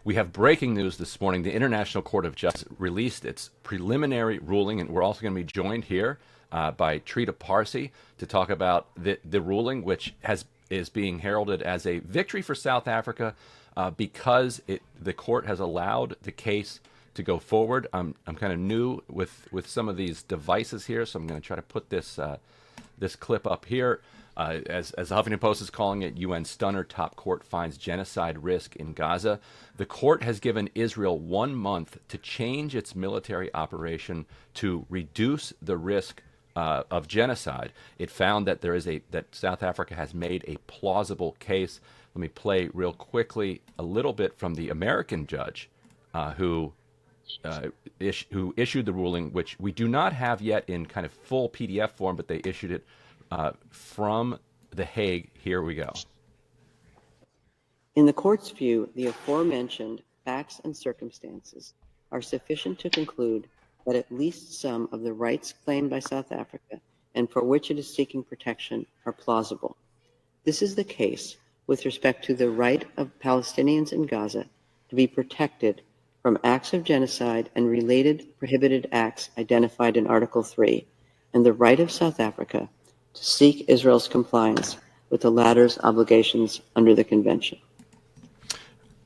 We have breaking news this morning. The International Court of Justice released its preliminary ruling, and we're also going to be joined here by Trita Parsi to talk about the ruling, which is being heralded as a victory for South Africa because the court has allowed the case to go forward. I'm kind of new with some of these devices here, so I'm going to try to put this clip up here. As the Huffington Post is calling it, UN stunner, top court finds genocide risk in Gaza. The court has given Israel 1 month to change its military operation to reduce the risk of genocide. It found that that South Africa has made a plausible case. Let me play real quickly a little bit from the American judge who issued the ruling, which we do not have yet in kind of full PDF form, but they issued it from The Hague. Here we go. In the court's view, the aforementioned facts and circumstances are sufficient to conclude that at least some of the rights claimed by South Africa and for which it is seeking protection are plausible. This is the case with respect to the right of Palestinians in Gaza to be protected from acts of genocide and related prohibited acts identified in Article 3, and the right of South Africa to seek Israel's compliance with the latter's obligations under the convention.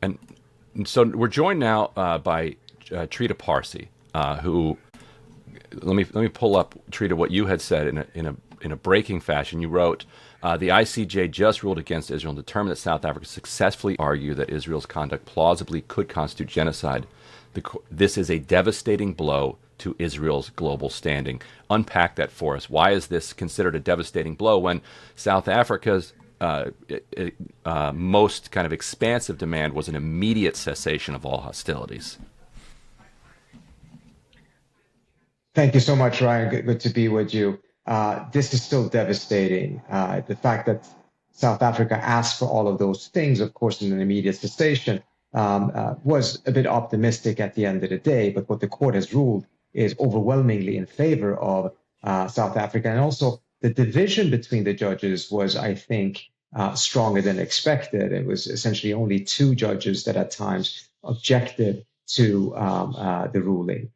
And so we're joined now by Trita Parsi, who let me pull up, Trita, what you had said in a breaking fashion. You wrote, the ICJ just ruled against Israel and determined that South Africa successfully argued that Israel's conduct plausibly could constitute genocide. This is a devastating blow to Israel's global standing. Unpack that for us. Why is this considered a devastating blow when South Africa's most kind of expansive demand was an immediate cessation of all hostilities? Thank you so much, Ryan. Good to be with you. This is still devastating. The fact that South Africa asked for all of those things, of course, in an immediate cessation, was a bit optimistic at the end of the day. But what the court has ruled is overwhelmingly in favor of South Africa. And also the division between the judges was, I think, stronger than expected. It was essentially only 2 judges that at times objected to the ruling.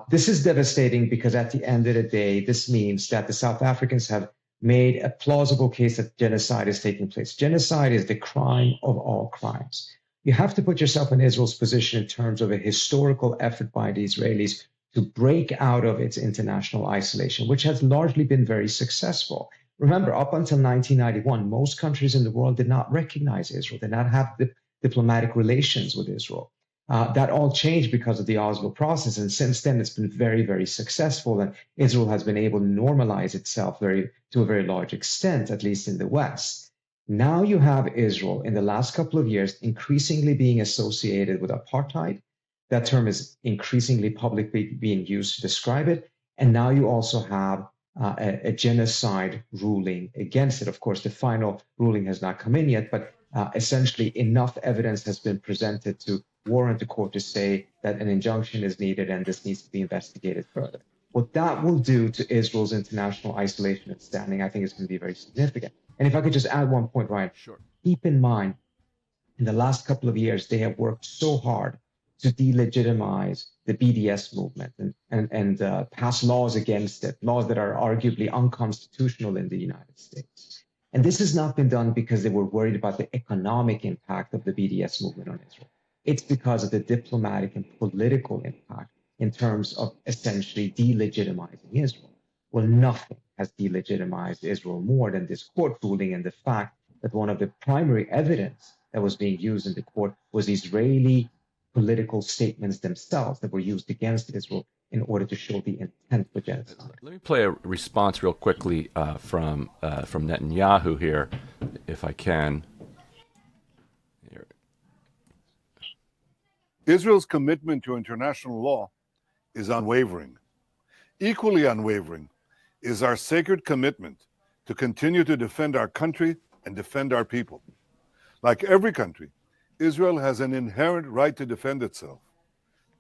This is devastating because at the end of the day, this means that the South Africans have made a plausible case that genocide is taking place. Genocide is the crime of all crimes. You have to put yourself in Israel's position in terms of a historical effort by the Israelis to break out of its international isolation, which has largely been very successful. Remember, up until 1991, most countries in the world did not recognize Israel, did not have diplomatic relations with Israel. That all changed because of the Oslo process. And since then, it's been very, very successful. And Israel has been able to normalize itself to a very large extent, at least in the West. Now you have Israel in the last couple of years increasingly being associated with apartheid. That term is increasingly publicly being used to describe it. And now you also have a genocide ruling against it. Of course, the final ruling has not come in yet, but essentially enough evidence has been presented to warrant the court to say that an injunction is needed and this needs to be investigated further. What that will do to Israel's international isolation and standing, I think, is going to be very significant. And if I could just add one point, Ryan, Sure. Keep in mind, in the last couple of years, they have worked so hard to delegitimize the BDS movement and pass laws against it, laws that are arguably unconstitutional in the United States. And this has not been done because they were worried about the economic impact of the BDS movement on Israel. It's because of the diplomatic and political impact in terms of essentially delegitimizing Israel. Well, nothing has delegitimized Israel more than this court ruling and the fact that one of the primary evidence that was being used in the court was Israeli political statements themselves that were used against Israel in order to show the intent for genocide. Let me play a response real quickly from Netanyahu here, if I can. Here. Israel's commitment to international law is unwavering. Equally unwavering is our sacred commitment to continue to defend our country and defend our people. Like every country, Israel has an inherent right to defend itself.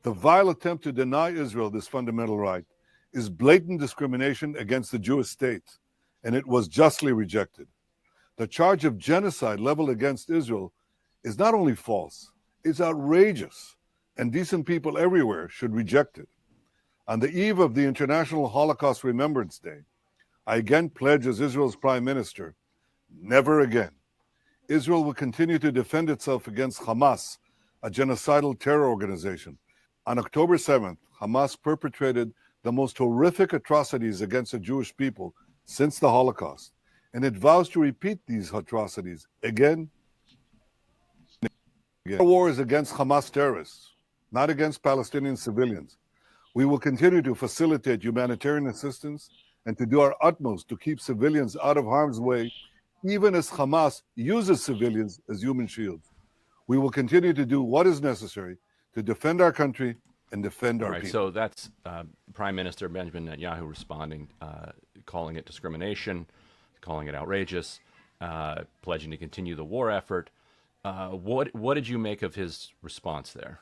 The vile attempt to deny Israel this fundamental right is blatant discrimination against the Jewish state, and it was justly rejected. The charge of genocide leveled against Israel is not only false, is outrageous, and decent people everywhere should reject it. On the eve of the International Holocaust Remembrance Day, I again pledge as Israel's Prime Minister, never again. Israel will continue to defend itself against Hamas, a genocidal terror organization. On October 7th, Hamas perpetrated the most horrific atrocities against the Jewish people since the Holocaust, and it vows to repeat these atrocities again. Our war is against Hamas terrorists, not against Palestinian civilians. We will continue to facilitate humanitarian assistance and to do our utmost to keep civilians out of harm's way, even as Hamas uses civilians as human shields. We will continue to do what is necessary to defend our country and defend our people. So that's Prime Minister Benjamin Netanyahu responding, calling it discrimination, calling it outrageous, pledging to continue the war effort. What did you make of his response there?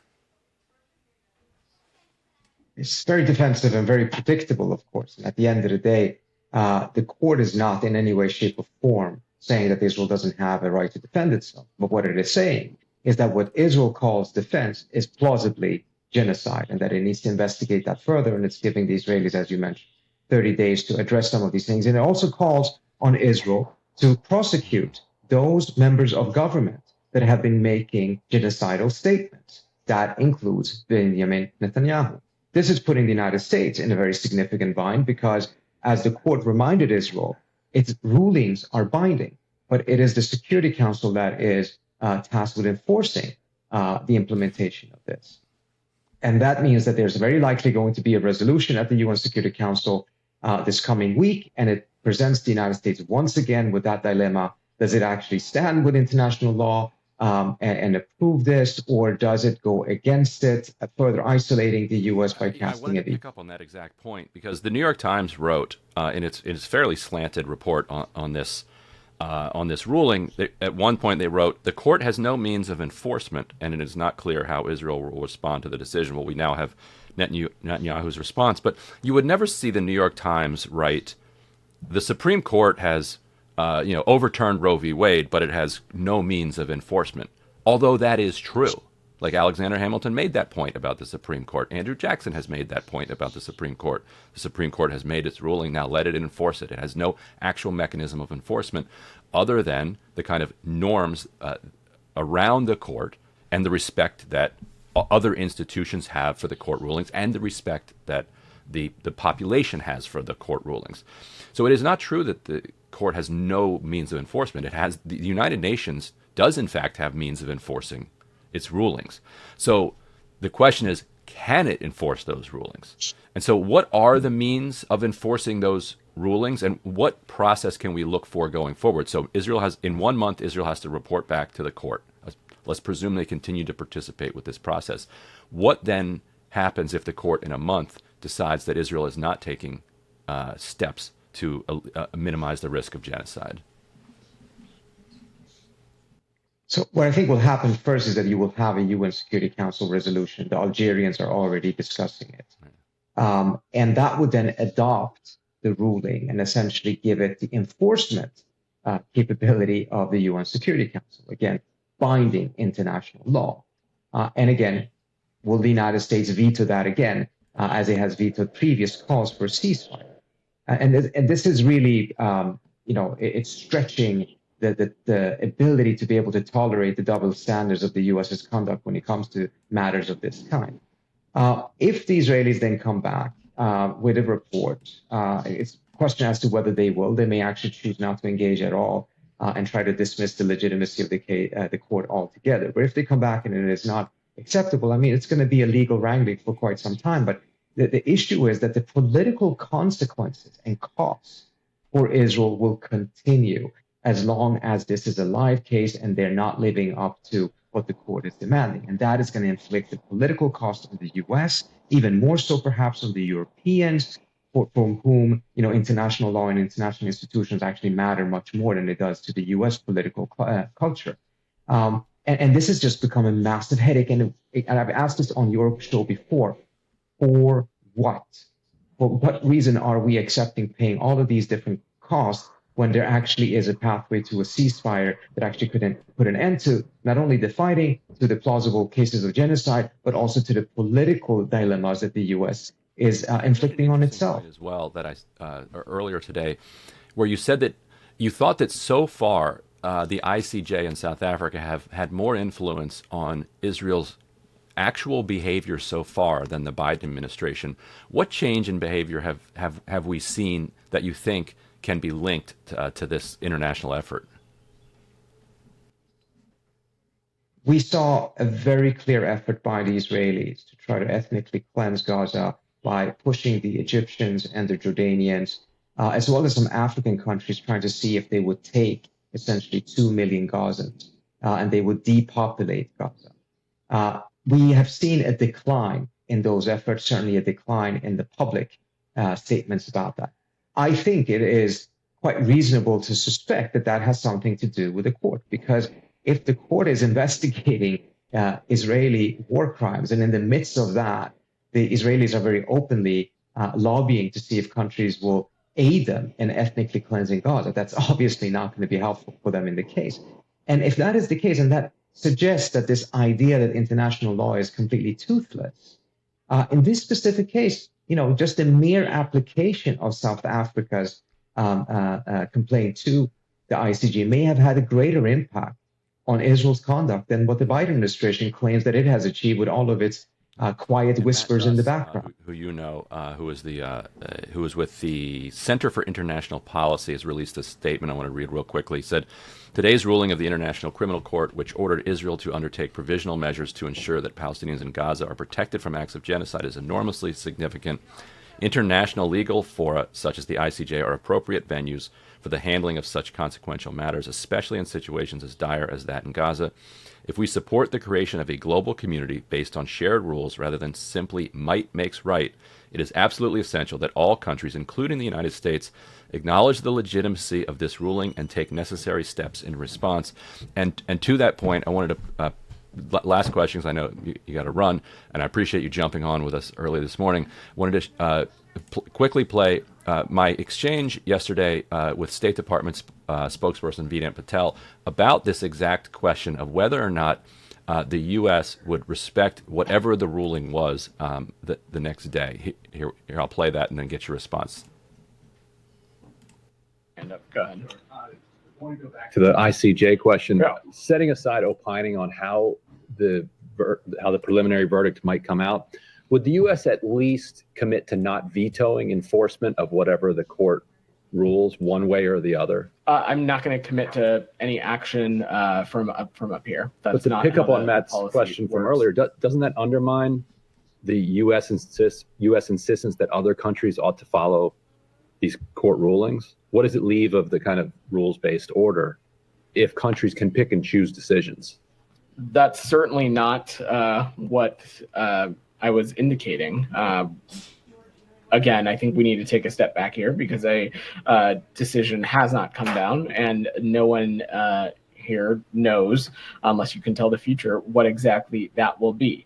It's very defensive and very predictable, of course. And at the end of the day, the court is not in any way, shape, or form saying that Israel doesn't have a right to defend itself. But what it is saying is that what Israel calls defense is plausibly genocide, and that it needs to investigate that further. And it's giving the Israelis, as you mentioned, 30 days to address some of these things. And it also calls on Israel to prosecute those members of government that have been making genocidal statements. That includes Benjamin Netanyahu. This is putting the United States in a very significant bind because, as the court reminded Israel, its rulings are binding, but it is the Security Council that is tasked with enforcing the implementation of this. And that means that there's very likely going to be a resolution at the UN Security Council this coming week, and it presents the United States once again with that dilemma. Does it actually stand with international law and approve this, or does it go against it, further isolating the U.S. by casting it? I wanted to pick up on that exact point because the New York Times wrote in its fairly slanted report on this ruling. At one point, they wrote, "The court has no means of enforcement, and it is not clear how Israel will respond to the decision." Well, we now have Netanyahu's response, but you would never see the New York Times write, "The Supreme Court has overturned Roe v. Wade, but it has no means of enforcement." Although that is true. Like Alexander Hamilton made that point about the Supreme Court. Andrew Jackson has made that point about the Supreme Court. The Supreme Court has made its ruling. Now let it enforce it. It has no actual mechanism of enforcement other than the kind of norms around the court and the respect that other institutions have for the court rulings and the respect that the population has for the court rulings. So it is not true that the court has no means of enforcement. It has, the United Nations does in fact have means of enforcing its rulings. So the question is, can it enforce those rulings? And so what are the means of enforcing those rulings, and what process can we look for going forward? So Israel has, in 1 month, Israel has to report back to the court. Let's presume they continue to participate with this process. What then happens if the court in a month decides that Israel is not taking steps to minimize the risk of genocide? So what I think will happen first is that you will have a UN Security Council resolution. The Algerians are already discussing it. And that would then adopt the ruling and essentially give it the enforcement capability of the UN Security Council. Again, binding international law. And again, will the United States veto that again, as it has vetoed previous calls for a ceasefire? And this is really, it's stretching the ability to be able to tolerate the double standards of the U.S.'s conduct when it comes to matters of this kind. If the Israelis then come back with a report, it's a question as to whether they will. They may actually choose not to engage at all and try to dismiss the legitimacy of the court altogether. But if they come back and it is not acceptable, I mean, it's going to be a legal wrangling for quite some time. But the issue is that the political consequences and costs for Israel will continue as long as this is a live case and they're not living up to what the court is demanding. And that is going to inflict the political cost on the U.S., even more so perhaps on the Europeans, from whom international law and international institutions actually matter much more than it does to the U.S. political culture. And this has just become a massive headache. And I've asked this on your show before. For what? For what reason are we accepting paying all of these different costs when there actually is a pathway to a ceasefire that actually could put an end to not only the fighting, to the plausible cases of genocide, but also to the political dilemmas that the U.S. is inflicting on itself. As well, that earlier today, where you said that you thought that so far the ICJ in South Africa have had more influence on Israel's actual behavior so far than the Biden administration. What change in behavior have we seen that you think can be linked to this international effort? We saw a very clear effort by the Israelis to try to ethnically cleanse Gaza by pushing the Egyptians and the Jordanians, as well as some African countries, trying to see if they would take essentially 2 million Gazans and they would depopulate Gaza. We have seen a decline in those efforts, certainly a decline in the public statements about that. I think it is quite reasonable to suspect that that has something to do with the court, because if the court is investigating Israeli war crimes, and in the midst of that, the Israelis are very openly lobbying to see if countries will aid them in ethnically cleansing Gaza, that's obviously not going to be helpful for them in the case. And if that is the case, and that suggests that this idea that international law is completely toothless, in this specific case, just the mere application of South Africa's complaint to the ICJ may have had a greater impact on Israel's conduct than what the Biden administration claims that it has achieved with all of its quiet whispers in the background. Who is with the Center for International Policy, has released a statement I want to read real quickly. He said, today's ruling of the International Criminal Court, which ordered Israel to undertake provisional measures to ensure that Palestinians in Gaza are protected from acts of genocide, is enormously significant. International legal fora, such as the ICJ, are appropriate venues for the handling of such consequential matters, especially in situations as dire as that in Gaza. If we support the creation of a global community based on shared rules rather than simply might makes right, it is absolutely essential that all countries, including the United States, acknowledge the legitimacy of this ruling and take necessary steps in response. And to that point, I wanted to last questions. I know you got to run, and I appreciate you jumping on with us early this morning. Wanted to quickly play my exchange yesterday with State Department spokesperson Vedant Patel about this exact question of whether or not the U.S. would respect whatever the ruling was the next day. Here, I'll play that and then get your response. Go ahead. To the ICJ question, setting aside opining on how the preliminary verdict might come out, would the U.S. at least commit to not vetoing enforcement of whatever the court rules, one way or the other? I'm not going to commit to any action from up here. But to pick up on Matt's question from earlier, doesn't that undermine the U.S. insistence that other countries ought to follow these court rulings? What does it leave of the kind of rules-based order if countries can pick and choose decisions? That's certainly not what I was indicating. Again, I think we need to take a step back here because a decision has not come down, and no one here knows, unless you can tell the future, what exactly that will be.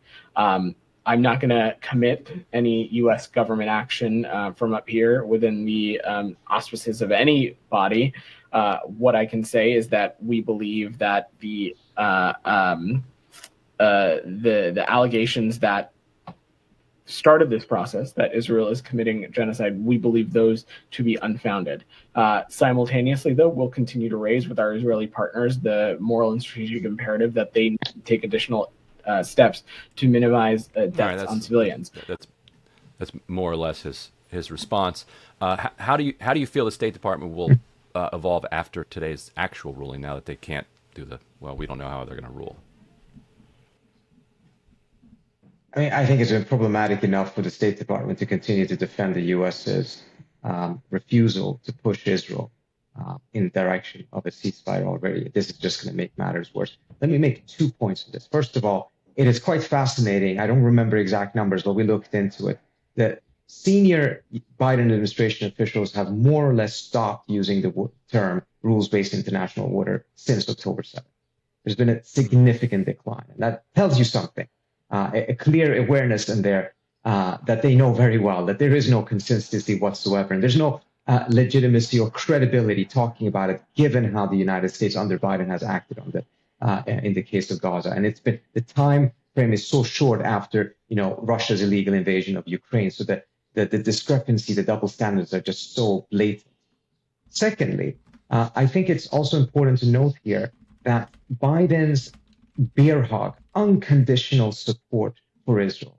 I'm not going to commit any U.S. government action from up here within the auspices of any body. What I can say is that we believe that the allegations that started this process, that Israel is committing genocide, we believe those to be unfounded. Simultaneously, though, we'll continue to raise with our Israeli partners the moral and strategic imperative that they take additional steps to minimize deaths on civilians. That's more or less his response. How do you feel the State Department will evolve after today's actual ruling? Now that they can't do we don't know how they're going to rule. I mean, I think it's been problematic enough for the State Department to continue to defend the U.S.'s refusal to push Israel in the direction of a ceasefire already. This is just going to make matters worse. Let me make 2 points on this. First of all, it is quite fascinating. I don't remember exact numbers, but we looked into it. The senior Biden administration officials have more or less stopped using the term rules-based international order since October 7th. There's been a significant decline. And that tells you something. A clear awareness in there that they know very well that there is no consistency whatsoever, and there's no legitimacy or credibility talking about it, given how the United States under Biden has acted on the in the case of Gaza. And it's been the time frame is so short after Russia's illegal invasion of Ukraine, so that the discrepancy, the double standards are just so blatant. Secondly, I think it's also important to note here that Biden's bear hug, unconditional support for Israel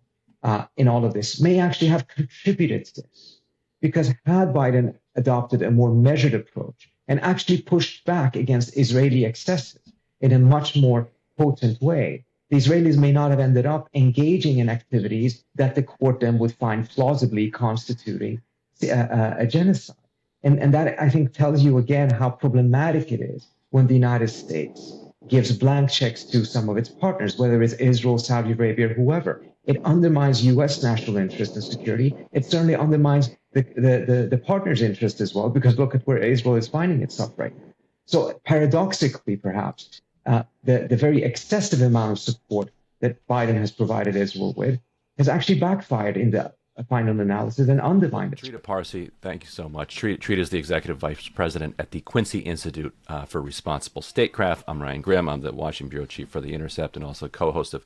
in all of this may actually have contributed to this. Because had Biden adopted a more measured approach and actually pushed back against Israeli excesses in a much more potent way, the Israelis may not have ended up engaging in activities that the court then would find plausibly constituting a genocide. And that, I think, tells you again how problematic it is when the United States gives blank checks to some of its partners, whether it's Israel, Saudi Arabia, or whoever. It undermines U.S. national interest and security. It certainly undermines the partner's interest as well, because look at where Israel is finding itself right now. So paradoxically, perhaps, the very excessive amount of support that Biden has provided Israel with has actually backfired in the final analysis and undermined it. Trita Parsi, thank you so much. Trita is the Executive Vice President at the Quincy Institute for Responsible Statecraft. I'm Ryan Grimm. I'm the Washington Bureau Chief for The Intercept and also co-host of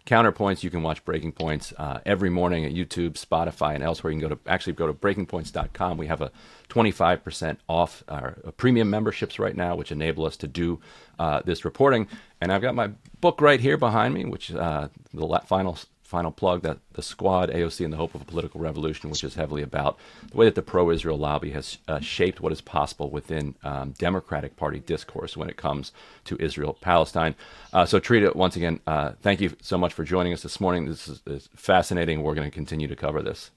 Counterpoints. You can watch Breaking Points every morning at YouTube, Spotify, and elsewhere. You can go to breakingpoints.com. We have a 25% off our premium memberships right now, which enable us to do this reporting. And I've got my book right here behind me, which the final plug, that The Squad, AOC and the Hope of a Political Revolution, which is heavily about the way that the pro-Israel lobby has shaped what is possible within Democratic Party discourse when it comes to Israel-Palestine. So Trita, once again, thank you so much for joining us this morning. This is fascinating. We're going to continue to cover this.